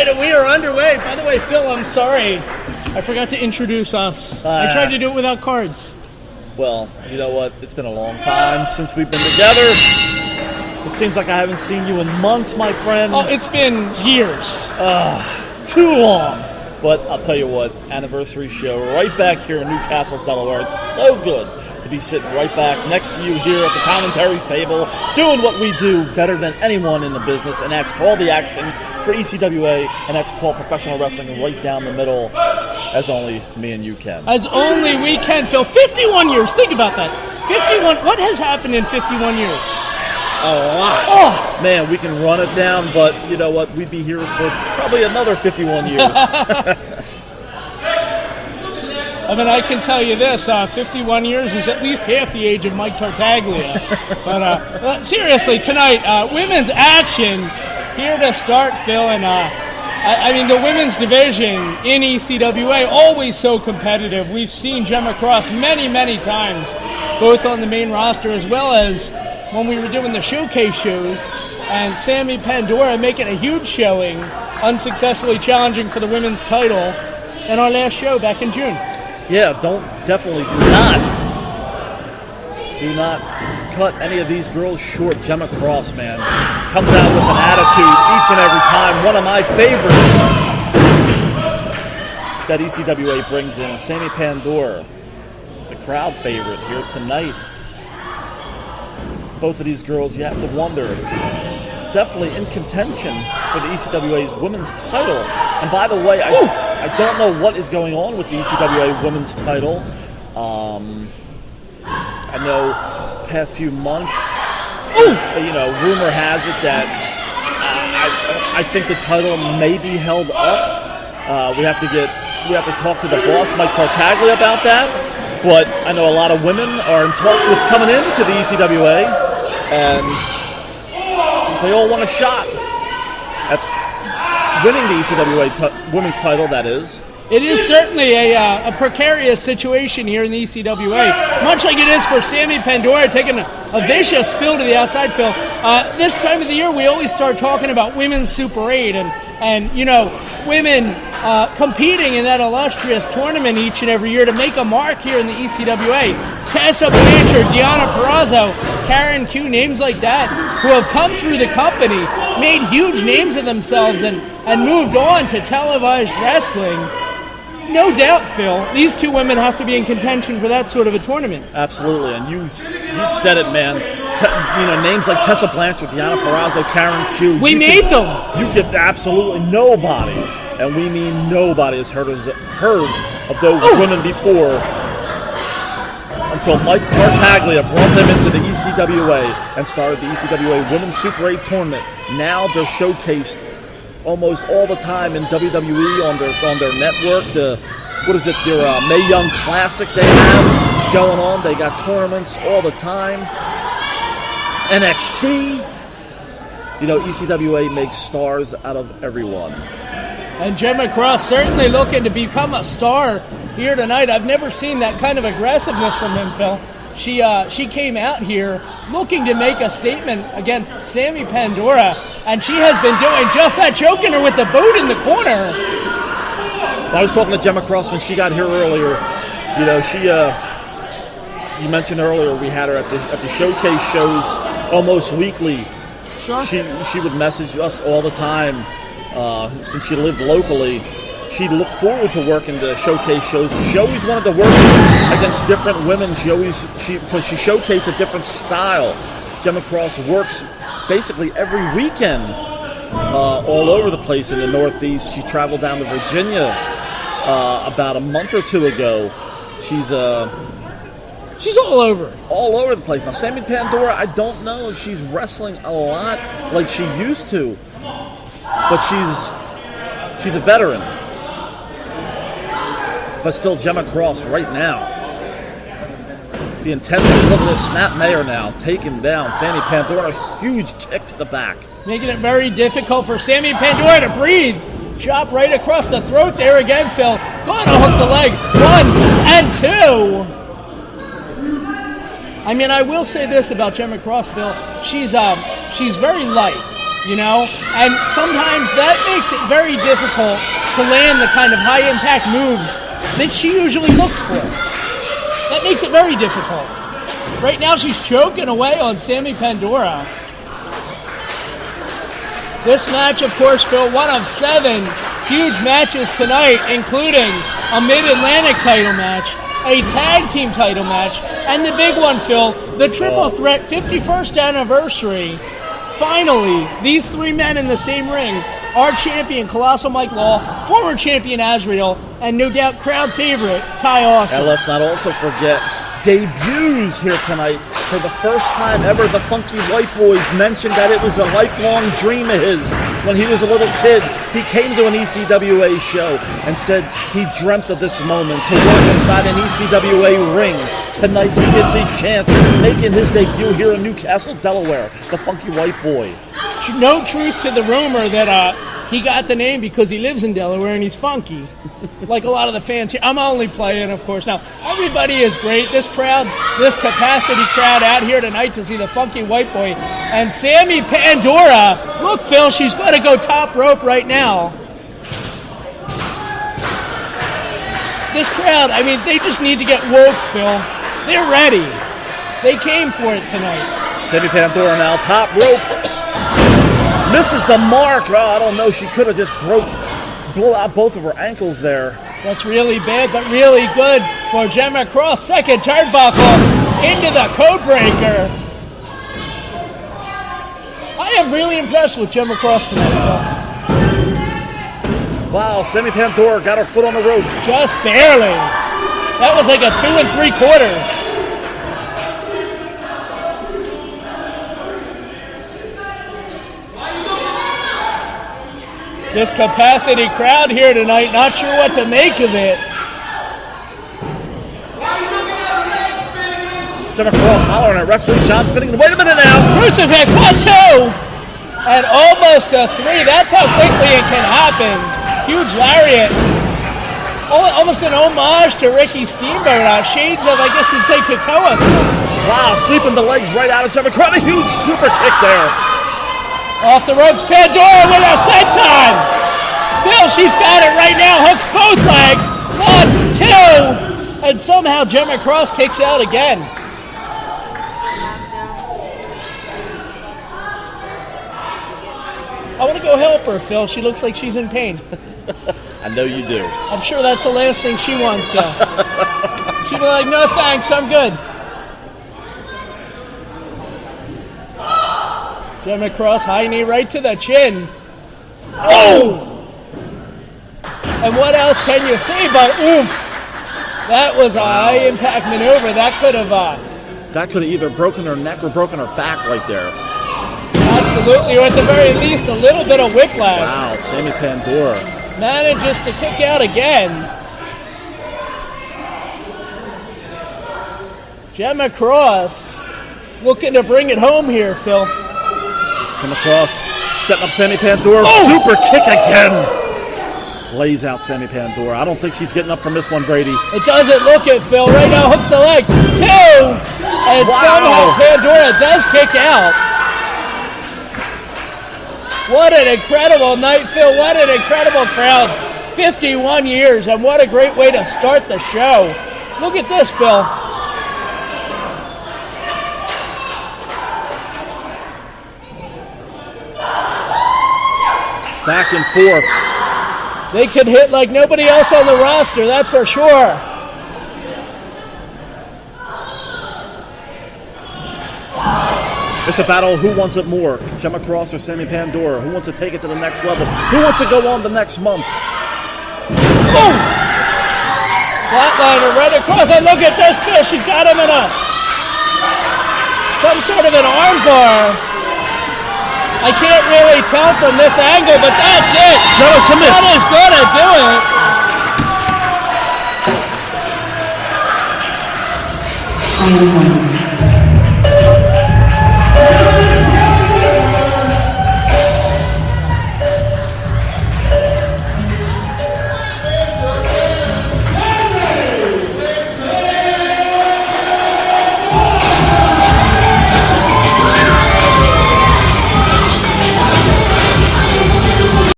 right, we are underway. By the way, Phil, I'm sorry. I forgot to introduce us. I tried to do it without cards. Well, you know what? It's been a long time since we've been together. It seems like I haven't seen you in months, my friend. Oh, it's been years. Too long. But I'll tell you what, anniversary show right back here in Newcastle, Delaware. It's so good to be sitting right back next to you here at the commentaries table, doing what we do better than anyone in the business, and that's called the action for ECWA, and that's called professional wrestling right down the middle, as only me and you can. As only we can, Phil. 51 years. Think about that. 51. What has happened in 51 years? A lot. Oh, man, we can run it down, but you know what? We'd be here for probably another 51 years. I mean, I can tell you this, 51 years is at least half the age of Mike Tartaglia. But seriously, tonight, women's action here to start, Phil. And I mean, the women's division in ECWA, always so competitive. We've seen Gemma Cross many, many times, both on the main roster as well as when we were doing the showcase shows. And Sammi Pandora making a huge showing, unsuccessfully challenging for the women's title in our last show back in June. Yeah, do not cut any of these girls short. Gemma Cross, man, comes out with an attitude each and every time. One of my favorites that ECWA brings in, Sammi Pandora, the crowd favorite here tonight. Both of these girls, you have to wonder, definitely in contention for the ECWA's women's title. And by the way, I don't know what is going on with the ECWA women's title. I know past few months, rumor has it that I think the title may be held up. We have to talk to the boss, Mike Tartaglia, about that. But I know a lot of women are in talks with coming into the ECWA, and they all want a shot at winning the ECWA women's title, that is. It is certainly a precarious situation here in the ECWA, much like it is for Sammi Pandora taking a vicious spill to the outside, Phil. This time of the year, we always start talking about Women's Super 8 and women competing in that illustrious tournament each and every year to make a mark here in the ECWA. Tessa Blanchard, Deonna Purrazzo, Karen Q, names like that, who have come through the company, made huge names of themselves, and moved on to televised wrestling. No doubt, Phil, these two women have to be in contention for that sort of a tournament. Absolutely, and you said it, man. Names like Tessa Blanchard, Deonna Purrazzo, Karen Q. We made them. You get absolutely nobody, and we mean nobody has heard of those women before until Mike Tartaglia brought them into the ECWA and started the ECWA Women's Super 8 tournament. Now they're showcased almost all the time in WWE on their network. Their Mae Young Classic they have going on. They got tournaments all the time. NXT. ECWA makes stars out of everyone. And Gemma Cross certainly looking to become a star here tonight. I've never seen that kind of aggressiveness from him, Phil. She came out here looking to make a statement against Sammi Pandora, and she has been doing just that, choking her with the boot in the corner. I was talking to Gemma Cross when she got here earlier. You mentioned earlier we had her at the showcase shows almost weekly. Sure. She would message us all the time since she lived locally. She looked forward to working the showcase shows. She always wanted to work against different women. Because she showcased a different style. Gemma Cross works basically every weekend all over the place in the Northeast. She traveled down to Virginia about a month or two ago. She's all over. All over the place. Now, Sammi Pandora, I don't know if she's wrestling a lot like she used to. But she's a veteran. But still, Gemma Cross right now. The intensity. Look at this snap mayor now. Taking down Sammi Pandora. A huge kick to the back. Making it very difficult for Sammi Pandora to breathe. Chop right across the throat there again, Phil. Going to hook the leg. 1 and 2. I mean, I will say this about Gemma Cross, Phil. She's very light. you know? And sometimes that makes it very difficult to land the kind of high-impact moves that she usually looks for. That makes it very difficult. Right now she's choking away on Sammi Pandora. This match, of course, Phil, one of 7 huge matches tonight, including a Mid-Atlantic title match, a tag team title match, and the big one, Phil, the Triple Threat 51st anniversary. Finally, these 3 men in the same ring, our champion, Colossal Mike Law, former champion Azrael, and no doubt crowd favorite, Ty Awesome. And let's not also forget debuts here tonight. For the first time ever, the Funky White Boys mentioned that it was a lifelong dream of his. When he was a little kid, he came to an ECWA show and said he dreamt of this moment, to work inside an ECWA ring. Tonight he gets his chance, making his debut here in Newcastle, Delaware, the Funky White Boy. No truth to the rumor that he got the name because he lives in Delaware and he's funky, like a lot of the fans here. I'm only playing, of course. Now, everybody is great. This crowd, this capacity crowd out here tonight to see the Funky White Boy and Sammi Pandora. Look, Phil, she's going to go top rope right now. This crowd, I mean, they just need to get woke, Phil. They're ready. They came for it tonight. Sammi Pandora now top rope. Misses the mark. Oh, I don't know. She could have just blew out both of her ankles there. That's really bad, but really good for Gemma Cross. Second turnbuckle into the code breaker. I am really impressed with Gemma Cross tonight, Phil. Wow, Sammi Pandora got her foot on the rope. Just barely. That was like a 2 3/4. This capacity crowd here tonight, not sure what to make of it. Gemma Cross hollering at referee John Finnegan. Wait a minute now. Crucifix, 1, 2. And almost a 3. That's how quickly it can happen. Huge lariat. Almost an homage to Ricky Steamboat. Shades of, I guess you'd say, Kakoa. Wow, sweeping the legs right out of Gemma Cross. A huge super kick there. Off the ropes, Pandora with a senton. Phil, she's got it right now. Hooks both legs. 1, 2. And somehow Gemma Cross kicks out again. I want to go help her, Phil. She looks like she's in pain. I know you do. I'm sure that's the last thing she wants, so. She'd be like, no thanks, I'm good. Gemma Cross, high knee right to the chin. Oh! And what else can you say but oomph? That was a high-impact maneuver. That could have either broken her neck or broken her back right there. Absolutely, or at the very least, a little bit of whiplash. Wow, Sammi Pandora manages to kick out again. Gemma Cross looking to bring it home here, Phil. Gemma Cross setting up Sammi Pandora. Oh! Super kick again. Lays out Sammi Pandora. I don't think she's getting up from this one, Brady. It doesn't look it, Phil. Right now, hooks the leg. 2! And somehow Pandora does kick out. What an incredible night, Phil. What an incredible crowd. 51 years, and what a great way to start the show. Look at this, Phil. Back and forth. They can hit like nobody else on the roster, that's for sure. It's a battle of who wants it more, Gemma Cross or Sammi Pandora. Who wants to take it to the next level? Who wants to go on the next month? Boom! Flatliner right across, and look at this, Phil. She's got him in some sort of an arm bar. I can't really tell from this angle, but that's it. That is going to do it.